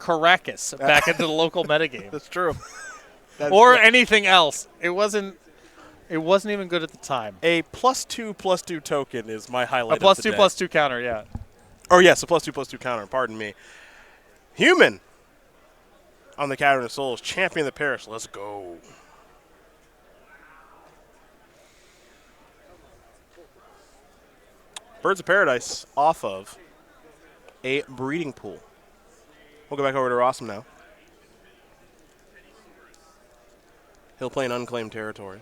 Caracas back into the local metagame. That's true. Or anything else. It wasn't even good at the time. A +2/+2 token is my highlight. A +2/+2 counter, yeah. Or yes, a +2/+2 counter. Pardon me. Human on the Cavern of Souls, champion of the parish. Let's go. Birds of Paradise off of a breeding pool. We'll go back over to Rosum now. He'll play an unclaimed territory.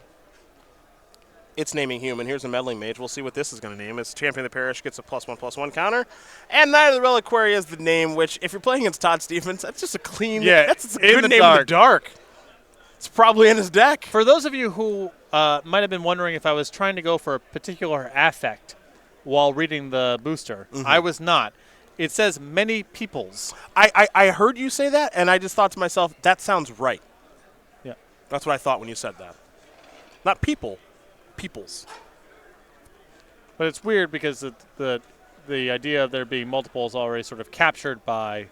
It's naming human. Here's a meddling mage. We'll see what this is going to name. It's champion of the parish, gets a +1/+1 counter. And Knight of the Reliquary is the name, which, if you're playing against Todd Stevens, that's just a clean, that's a good name in the dark. It's probably in his deck. For those of you who might have been wondering if I was trying to go for a particular affect while reading the booster, I was not. It says many peoples. I heard you say that, and I just thought to myself, that sounds right. Yeah. That's what I thought when you said that. Not people. Peoples. But it's weird because the idea of there being multiple is already sort of captured by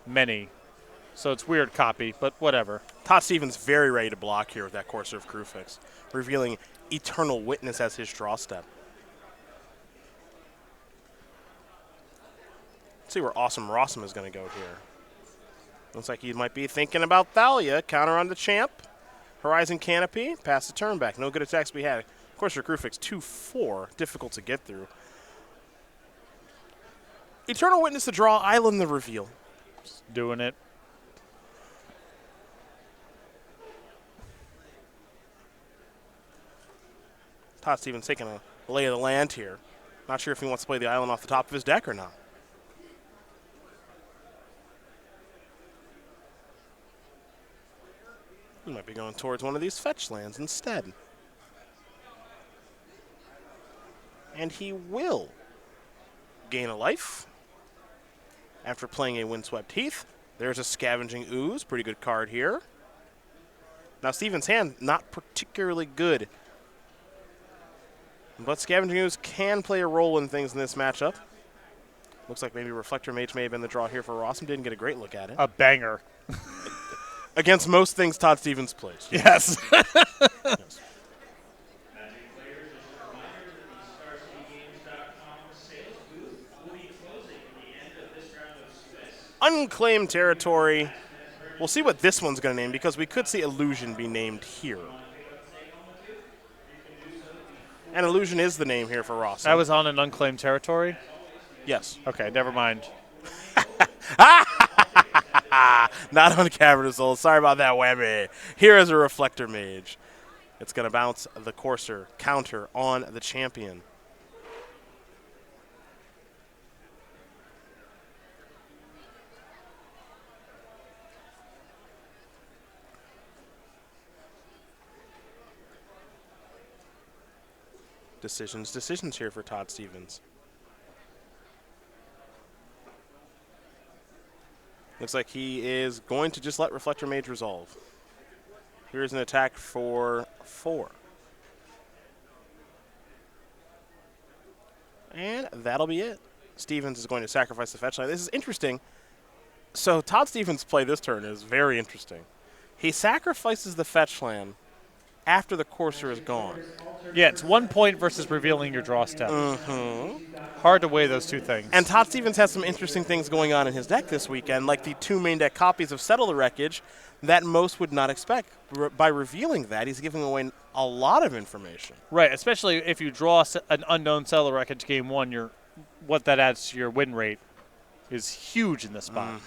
many. So it's weird copy, but whatever. Todd Stevens very ready to block here with that Courser of Crufix, revealing Eternal Witness as his draw step. Let's see where Awesome Rosum is going to go here. Looks like he might be thinking about Thalia. Counter on the champ. Horizon Canopy. Pass the turn back. No good attacks to be had. Courser of Crufix 2/4. Difficult to get through. Eternal Witness to draw. Island the reveal. Just doing it. Todd Stevens taking a lay of the land here. Not sure if he wants to play the island off the top of his deck or not. He might be going towards one of these fetch lands instead. And he will gain a life after playing a Windswept Heath. There's a Scavenging Ooze. Pretty good card here. Now, Stevens' hand, not particularly good. But Scavenging Ooze can play a role in things in this matchup. Looks like maybe Reflector Mage may have been the draw here for Rosum. Didn't get a great look at it. A banger. Against most things Todd Stevens plays. Yes. Yes. Unclaimed territory. We'll see what this one's going to name because we could see Illusion be named here. And Illusion is the name here for Ross. I was on an unclaimed territory? Yes. Okay, never mind. Not on Cavern of Souls. Sorry about that, whammy. Here is a Reflector Mage. It's going to bounce the Courser counter on the champion. Decisions here for Todd Stevens. Looks like he is going to just let Reflector Mage resolve. Here's an attack for 4. And that'll be it. Stevens is going to sacrifice the fetch line. This is interesting. So Todd Stevens' play this turn is very interesting. He sacrifices the fetch land after the Courser is gone. Yeah, it's 1 point versus revealing your draw step. Hard to weigh those two things. And Todd Stevens has some interesting things going on in his deck this weekend, like the 2 main deck copies of Settle the Wreckage that most would not expect. By revealing that, he's giving away a lot of information. Right, especially if you draw an unknown Settle the Wreckage game 1, what that adds to your win rate is huge in this spot.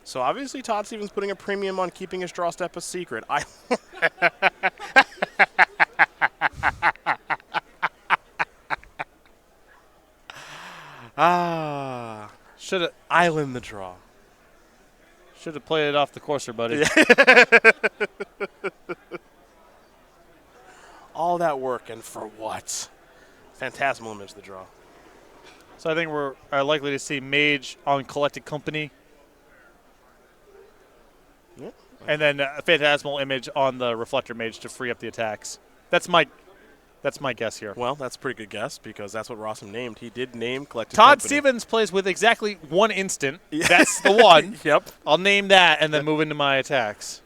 So obviously Todd Stevens putting a premium on keeping his draw step a secret. Should have island the draw. Should have played it off the Courser, buddy. All that work and for what? Phantasmal Image the draw. So I think we're likely to see Mage on Collected Company. And then a Phantasmal Image on the Reflector Mage to free up the attacks. That's my That's my guess here. Well, that's a pretty good guess because that's what Rosum named. He did name Collected Todd Company. Stevens plays with exactly one instant. That's the one. Yep. I'll name that and then move into my attacks.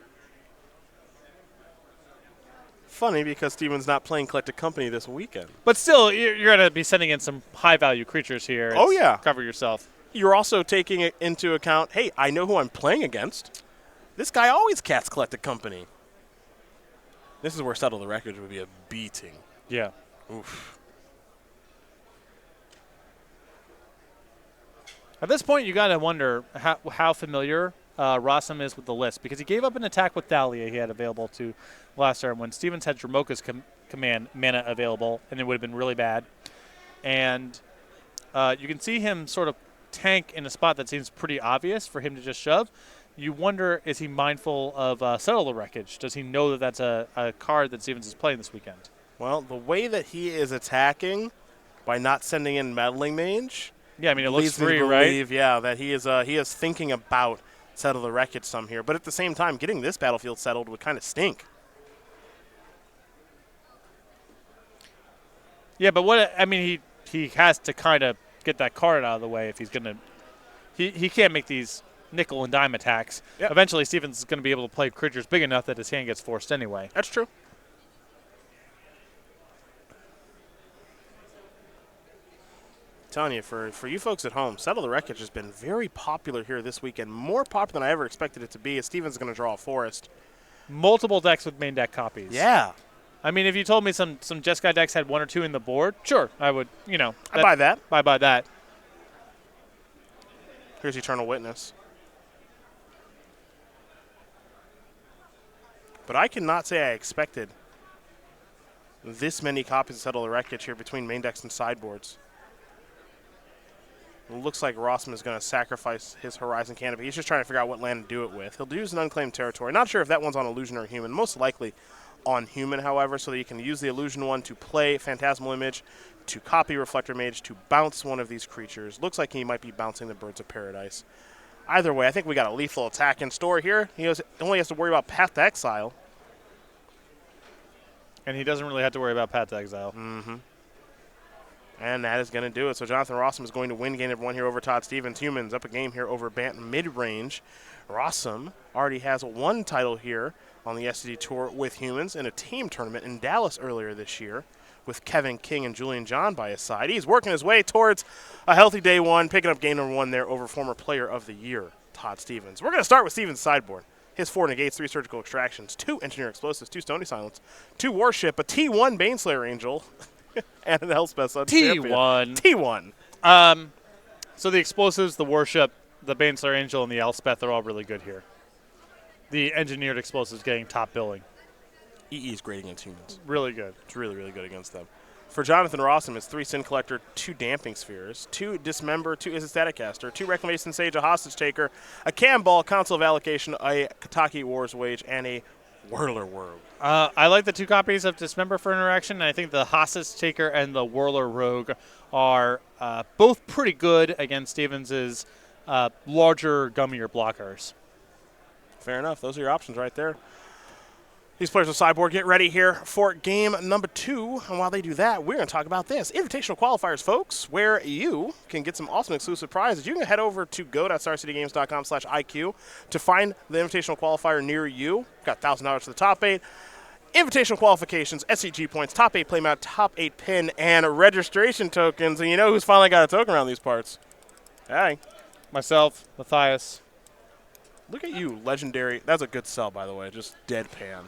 Funny because Steven's not playing Collected Company this weekend. But still, you're going to be sending in some high-value creatures here. Oh, yeah. Cover yourself. You're also taking it into account, hey, I know who I'm playing against. This guy always casts Collected Company. This is where Settle the Wreckage would be a beating. Yeah. Oof. At this point, you got to wonder how familiar Rosum is with the list, because he gave up an attack with Thalia he had available to last turn when Stevens had Dramoka's command mana available, and it would have been really bad. And you can see him sort of tank in a spot that seems pretty obvious for him to just shove. You wonder, is he mindful of Settle the Wreckage? Does he know that that's a card that Stevens is playing this weekend? Well, the way that he is attacking by not sending in Meddling Mage, yeah, I mean, it looks leads me free, to right? believe, yeah, that he is thinking about Settle the Wreckage some here. But at the same time, getting this battlefield settled would kind of stink. Yeah, but what I mean, he has to kind of get that card out of the way if he's going to. He can't make these nickel and dime attacks. Yep. Eventually, Stevens is going to be able to play creatures big enough that his hand gets forced anyway. That's true. Telling you, for you folks at home, Settle the Wreckage has been very popular here this weekend. More popular than I ever expected it to be, as Stevens is going to draw a forest. Multiple decks with main deck copies. Yeah. I mean, if you told me some Jeskai decks had one or two in the board, sure, I would, I buy that. I buy that. Here's Eternal Witness. But I cannot say I expected this many copies of Settle the Wreckage here between main decks and sideboards. It looks like Rosum is going to sacrifice his Horizon Canopy. He's just trying to figure out what land to do it with. He'll use an Unclaimed Territory. Not sure if that one's on Illusion or Human. Most likely on Human, however, so that you can use the Illusion one to play Phantasmal Image, to copy Reflector Mage, to bounce one of these creatures. Looks like he might be bouncing the Birds of Paradise. Either way, I think we got a lethal attack in store here. He only has to worry about Path to Exile. And he doesn't really have to worry about Path to Exile. Mm-hmm. And that is going to do it. So Jonathan Rosum is going to win game number one here over Todd Stevens. Humans up a game here over Bant mid-range. Rosum already has one title here on the SCG Tour with Humans in a team tournament in Dallas earlier this year with Kevin King and Julian John by his side. He's working his way towards a healthy day one, picking up game number one there over former player of the year, Todd Stevens. We're going to start with Stevens' sideboard. His 4 negates, 3 surgical extractions, 2 engineer explosives, 2 stony silence, 2 warship, a T1 Baneslayer Angel, and an Elspeth Sun T1. T1. So the explosives, the warship, the Baneslayer Angel, and the Elspeth are all really good here. The engineered explosives getting top billing. EE is great against humans. Really good. It's really, really good against them. For Jonathan Rosum, it's 3 Sin Collector, 2 Damping Spheres, 2 Dismember, 2 Is a Static Caster, 2 Reclamation Sage, a Hostage Taker, a Cam Ball, Council of Allocation, a Kataki War's Wage, and a Whirler Rogue. I like the 2 copies of Dismember for interaction, and I think the Hostage Taker and the Whirler Rogue are both pretty good against Stevens' larger, gummier blockers. Fair enough. Those are your options right there. These players on sideboard get ready here for game number 2. And while they do that, we're going to talk about this. Invitational qualifiers, folks, where you can get some awesome exclusive prizes. You can head over to go.starcitygames.com/IQ to find the invitational qualifier near you. Got $1,000 for the top 8. Invitational qualifications, SCG points, top 8 playmat, top 8 pin, and registration tokens. And you know who's finally got a token around these parts? Hey. Myself, Matthias. Look at you, legendary. That's a good sell, by the way. Just deadpan.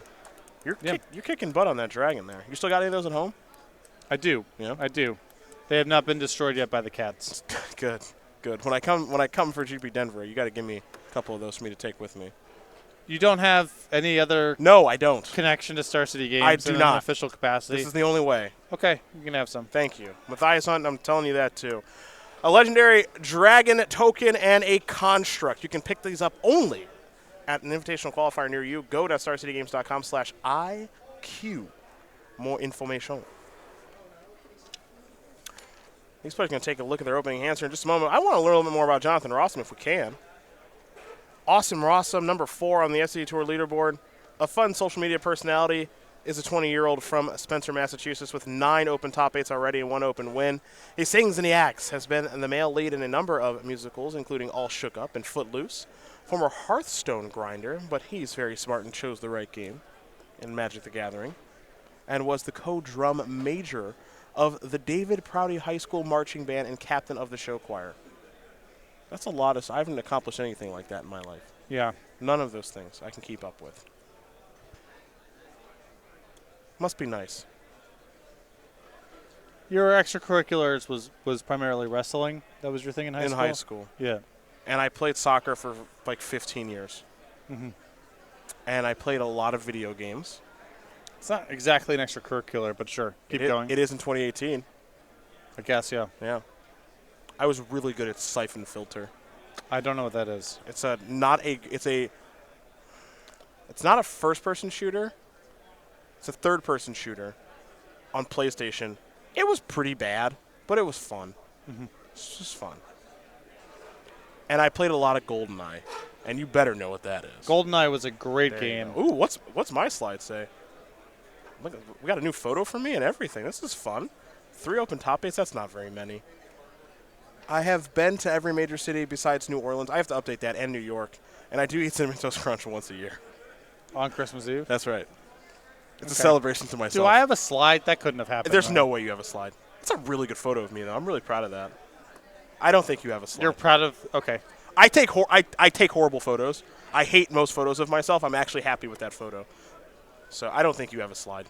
You're kicking butt on that dragon there. You still got any of those at home? I do. Yeah, I do. They have not been destroyed yet by the cats. Good. When I come for GP Denver, you got to give me a couple of those for me to take with me. You don't have any other No, I don't. connection to Star City Games I do in not. an official capacity? This is the only way. Okay, you can have some. Thank you. Matthias Hunt, I'm telling you that too. A legendary dragon token and a construct. You can pick these up only at an invitational qualifier near you. Go to starcitygames.com/IQ. More information. These players are going to take a look at their opening hands here in just a moment. I want to learn a little bit more about Jonathan Rosum if we can. Awesome Rosum, number 4 on the SCG Tour leaderboard. A fun social media personality. is a 20-year-old from Spencer, Massachusetts, with 9 open top 8s already and 1 open win. He sings and he acts, has been the male lead in a number of musicals, including All Shook Up and Footloose. Former Hearthstone grinder, but he's very smart and chose the right game in Magic the Gathering. And was the co-drum major of the David Prouty High School Marching Band and captain of the show choir. That's a lot of... I haven't accomplished anything like that in my life. Yeah. None of those things I can keep up with. Must be nice. Your extracurriculars was primarily wrestling. That was your thing in high school? In high school. Yeah. And I played soccer for like 15 years. Mm-hmm. And I played a lot of video games. It's not exactly an extracurricular, but sure. Keep going. It is in 2018. I guess, yeah. Yeah. I was really good at Siphon Filter. I don't know what that is. It's not a first-person shooter. It's a third-person shooter on PlayStation. It was pretty bad, but it was fun. Mm-hmm. It's just fun. And I played a lot of GoldenEye, and you better know what that is. GoldenEye was a great game. Ooh, what's my slide say? Look, we got a new photo from me and everything. This is fun. 3 open top 8s, that's not very many. I have been to every major city besides New Orleans. I have to update that, and New York. And I do eat Cinnamon Toast Crunch once a year. On Christmas Eve? That's right. It's a celebration to myself. Do I have a slide? That couldn't have happened. There's no way you have a slide. It's a really good photo of me, though. I'm really proud of that. I don't think you have a slide. You're proud of... Okay. I take horrible photos. I hate most photos of myself. I'm actually happy with that photo. So I don't think you have a slide.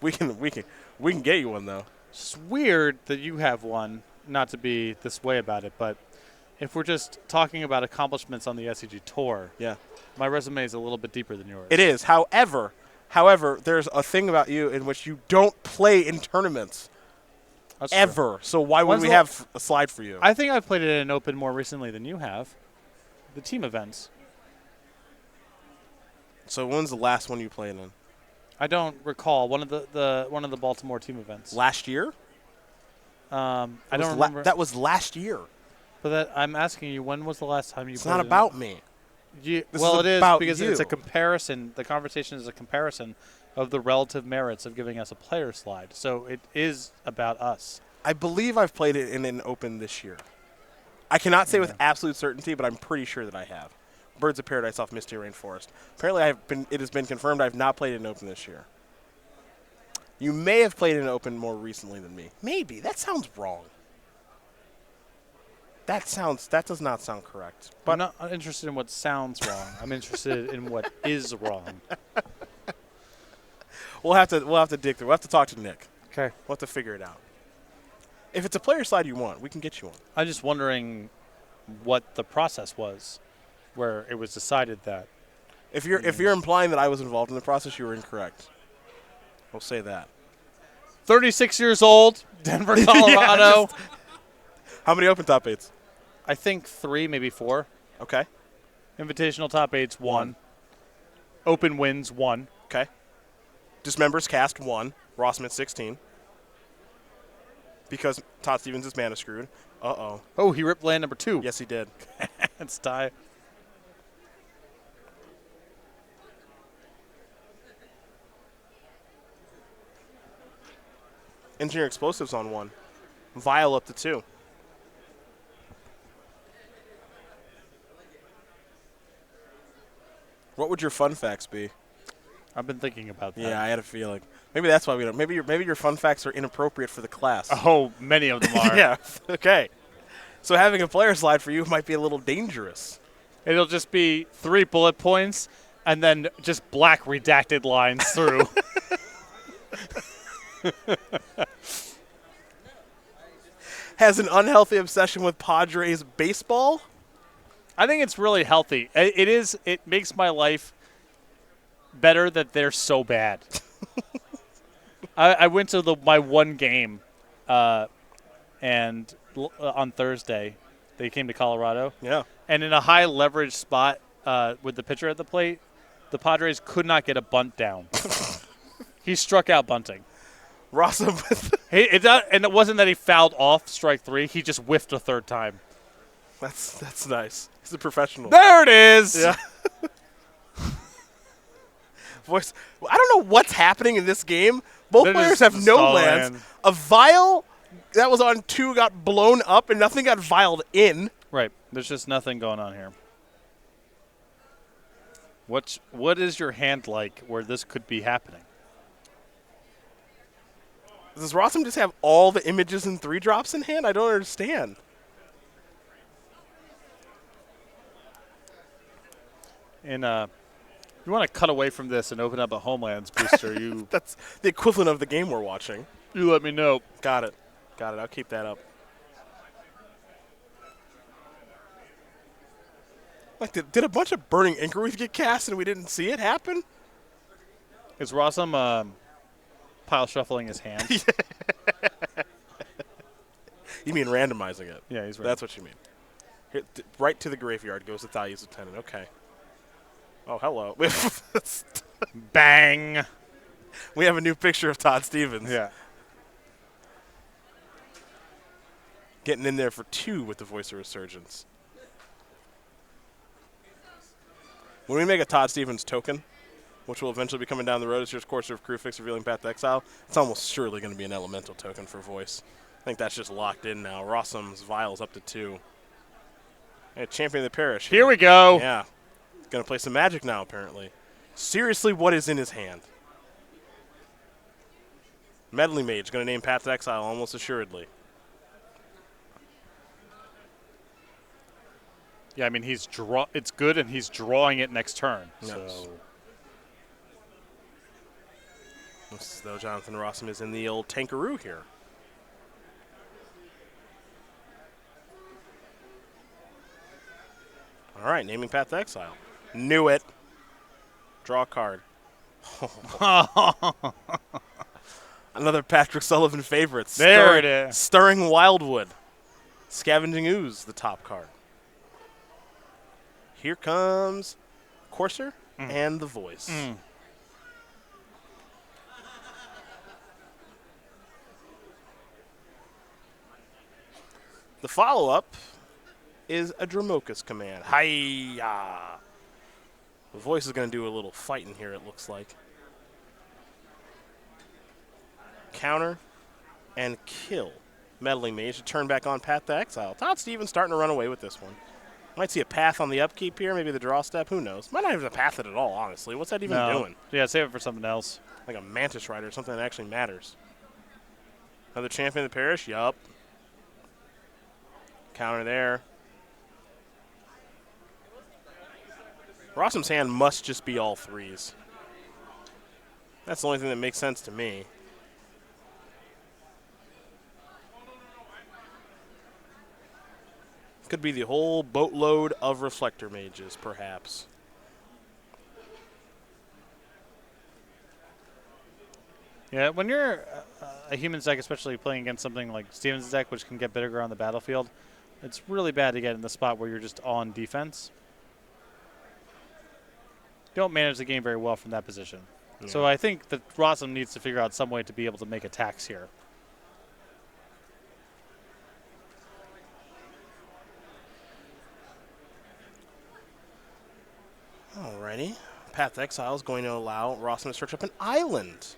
We can get you one, though. It's weird that you have one, not to be this way about it, but if we're just talking about accomplishments on the SCG Tour, yeah, my resume is a little bit deeper than yours. It is. However, there's a thing about you in which you don't play in tournaments. That's ever. True. So why would we have a slide for you? I think I've played it in an open more recently than you have. The team events. So when's the last one you played in? I don't recall. One of the Baltimore team events. Last year? I don't remember. That was last year. But I'm asking you, when was the last time you played? It's not about me. It is because you. It's a comparison. The conversation is a comparison of the relative merits of giving us a player slide. So it is about us. I believe I've played it in an open this year. I cannot say with absolute certainty, but I'm pretty sure that I have. Birds of Paradise off Misty Rainforest. Apparently, it has been confirmed I've not played an open this year. You may have played an open more recently than me. Maybe. That sounds wrong. That does not sound correct. But I'm not interested in what sounds wrong. I'm interested in what is wrong. We'll have to dig through. We'll have to talk to Nick. Okay. We'll have to figure it out. If it's a player slide you want, we can get you one. I'm just wondering what the process was, where it was decided that. If you're implying that I was involved in the process, you were incorrect. We'll say that. 36 years old, Denver, Colorado. How many open top 8s? I think 3, maybe 4. Okay. Invitational top 8s, 1. Open wins, 1. Okay. Dismembers cast, 1. Rosum at 16. Because Todd Stevens is mana screwed. Uh-oh. Oh, he ripped land number 2. Yes, he did. It's tie. Engineer Explosives on 1. Vial up to 2. What would your fun facts be? I've been thinking about that. Yeah, I had a feeling. Maybe that's why we don't. Maybe your fun facts are inappropriate for the class. Oh, many of them are. Yeah. Okay. So having a player slide for you might be a little dangerous. It'll just be 3 bullet points and then just black redacted lines through. Has an unhealthy obsession with Padres baseball? I think it's really healthy. It makes my life better that they're so bad. I went to my one game, and on Thursday, they came to Colorado. Yeah. And in a high leverage spot with the pitcher at the plate, the Padres could not get a bunt down. He struck out bunting. Rosum. And it wasn't that he fouled off strike 3. He just whiffed a third time. That's nice. He's a professional. There it is. Yeah. Voice. I don't know what's happening in this game. Both They're players just have no stall lands. land. A vial that was on 2 got blown up, and nothing got vialed in. Right. There's just nothing going on here. What is your hand like where this could be happening? Does Rosum just have all the images and 3-drops in hand? I don't understand. And you want to cut away from this and open up a Homelands booster, you That's the equivalent of the game we're watching. you let me know. Got it. Got it. I'll keep that up. Like, did a bunch of Burning Inquiries get cast and we didn't see it happen? Is Rosum pile shuffling his hand? You mean randomizing it? Yeah, he's right. That's what you mean. Here, right to the graveyard goes the Thalia's Lieutenant. Okay. Oh, hello. Bang! We have a new picture of Todd Stevens. Yeah. Getting in there for 2 with the Voice of Resurgence. When we make a Todd Stevens token, which will eventually be coming down the road as your Courser of Crewfix revealing Path to Exile, it's almost surely going to be an elemental token for Voice. I think that's just locked in now. Rossum's Vial's up to 2. Hey, Champion of the Parish. Here we go. Yeah. He's going to play some Magic now, apparently. Seriously, what is in his hand? Meddling Mage going to name Path to Exile almost assuredly. Yeah, I mean it's good, and he's drawing it next turn. Yes. So Looks as though Jonathan Rosum is in the old tankaroo here. All right, naming Path to Exile. Knew it. Draw a card. Another Patrick Sullivan favorite. There it is. Stirring Wildwood. Scavenging Ooze, the top card. Here comes Courser and the Voice. The follow-up is a Dramoka's command. Hi-ya! The Voice is going to do a little fighting here, it looks like. Counter and kill. Meddling Mage to turn back on Path to Exile. Todd Stevens starting to run away with this one. Might see a path on the upkeep here, maybe the draw step, who knows. Might not have to path it at all, honestly. What's that even doing? Yeah, save it for something else. Like a Mantis Rider, something that actually matters. Another Champion of the Parish? Yup. Counter there. Rossum's hand must just be all 3s. That's the only thing that makes sense to me. Could be the whole boatload of Reflector Mages, perhaps. Yeah, when you're a human deck, especially playing against something like Steven's deck, which can get bigger on the battlefield, it's really bad to get in the spot where you're just on defense. You don't manage the game very well from that position. Yeah. So I think that Rosum needs to figure out some way to be able to make attacks here. Alrighty. Path to Exile is going to allow Rosum to search up an island.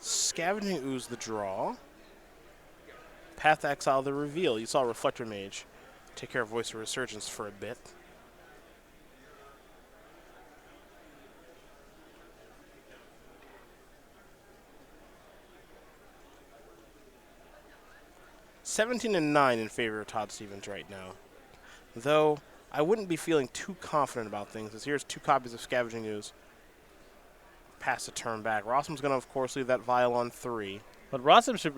Scavenging Ooze the draw. Path to Exile the reveal. You saw Reflector Mage take care of Voice of Resurgence for a bit. (17-9) in favor of Todd Stevens right now. Though I wouldn't be feeling too confident about things, as here's 2 copies of Scavenging Ooze. Pass the turn back. Rossum's going to, of course, leave that Vial on 3. But Rosum should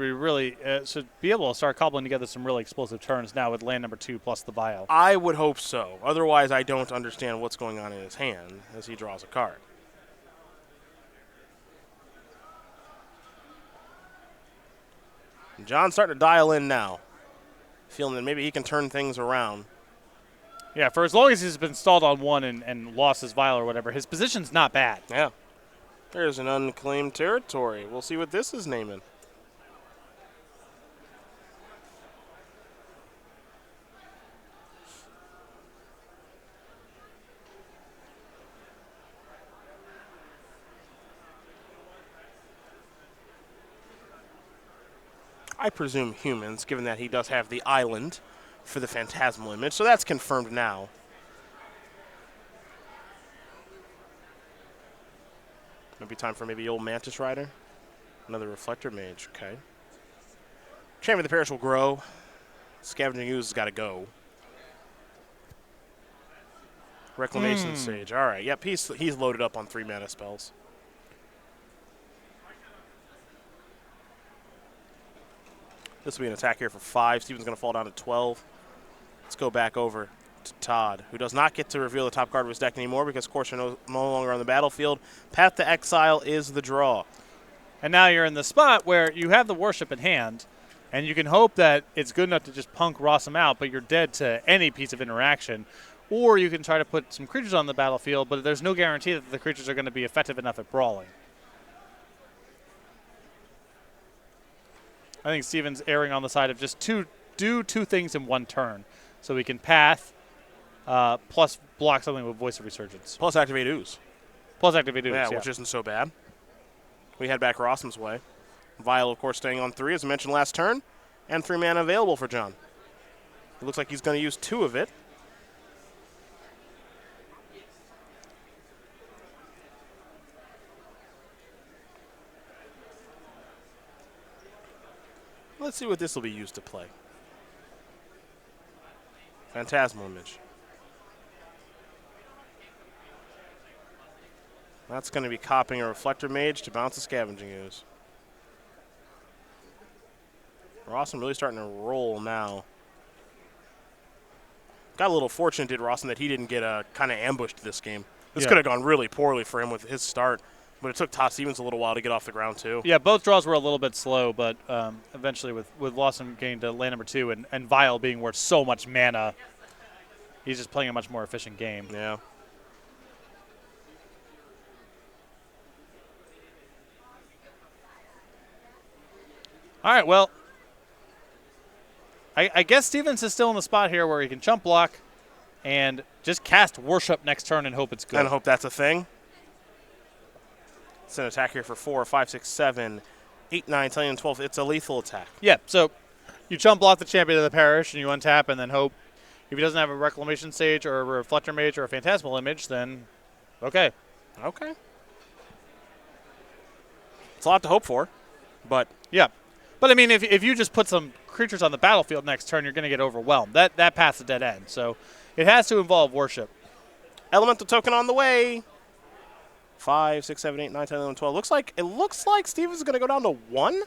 be able to start cobbling together some really explosive turns now with land number 2 plus the Vial. I would hope so. Otherwise, I don't understand what's going on in his hand as he draws a card. John's starting to dial in now, feeling that maybe he can turn things around. Yeah, for as long as he's been stalled on 1 and lost his Vial or whatever, his position's not bad. Yeah. There's an unclaimed territory. We'll see what this is naming. I presume humans, given that he does have the island for the phantasmal image. So that's confirmed now. Maybe time for maybe old Mantis Rider. Another Reflector Mage. Okay. Champion of the Parish will grow. Scavenging Ooze has got to go. Reclamation Sage. All right. Yep, he's loaded up on 3 mana spells. This will be an attack here for 5. Steven's going to fall down to 12. Let's go back over to Todd, who does not get to reveal the top card of his deck anymore because, of course, you're no longer on the battlefield. Path to Exile is the draw. And now you're in the spot where you have the Worship in hand, and you can hope that it's good enough to just punk Rosum out, but you're dead to any piece of interaction. Or you can try to put some creatures on the battlefield, but there's no guarantee that the creatures are going to be effective enough at brawling. I think Steven's erring on the side of just do 2 things in 1 turn. So we can path, plus block something with Voice of Resurgence. Plus activate Ooze. Plus activate Ooze, yeah. Which isn't so bad. We head back Rosum's way. Vial, of course, staying on 3, as I mentioned last turn, and 3 mana available for John. It looks like he's going to use 2 of it. Let's see what this will be used to play. Phantasmal Image. That's going to be copying a Reflector Mage to bounce a Scavenging Ooze. Rosum really starting to roll now. Got a little fortunate, did Rosum, that he didn't get kind of ambushed this game. This could have gone really poorly for him with his start, but it took Todd Stevens a little while to get off the ground too. Yeah, both draws were a little bit slow, but eventually with Rosum getting to land number 2 and Vial being worth so much mana, he's just playing a much more efficient game. Yeah. All right, well, I guess Stevens is still in the spot here where he can chump block and just cast Worship next turn and hope it's good. And hope that's a thing. It's an attack here for 4, 5, 6, 7, 8, 9, 10, and 12. It's a lethal attack. Yeah, so you chump block the Champion of the Parish and you untap and then hope. If he doesn't have a Reclamation Sage or a Reflector Mage or a Phantasmal Image, then okay. Okay. It's a lot to hope for, but yeah. But, I mean, if you just put some creatures on the battlefield next turn, you're going to get overwhelmed. That path's a dead end. So it has to involve Worship. Elemental Token on the way. 5, 6, 7, 8, 9, 10, 11, 12. It looks like Stevens is going to go down to 1.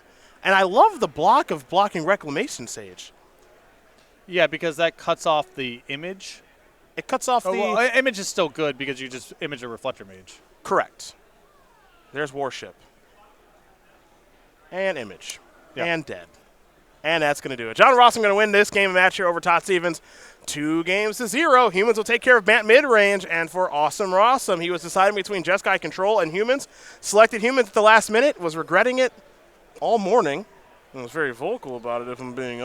And I love the block of blocking Reclamation Sage. Yeah, because that cuts off the image. It cuts off the... Well, image is still good because you just image a Reflector Mage. Correct. There's Worship. And image. Yep. And dead. And that's going to do it. John Rosum going to win this game match here over Todd Stevens. 2-0. Humans will take care of Bant mid-range. And for Awesome Rosum, he was deciding between Jeskai Control and Humans. Selected Humans at the last minute. Was regretting it all morning. And was very vocal about it, if I'm being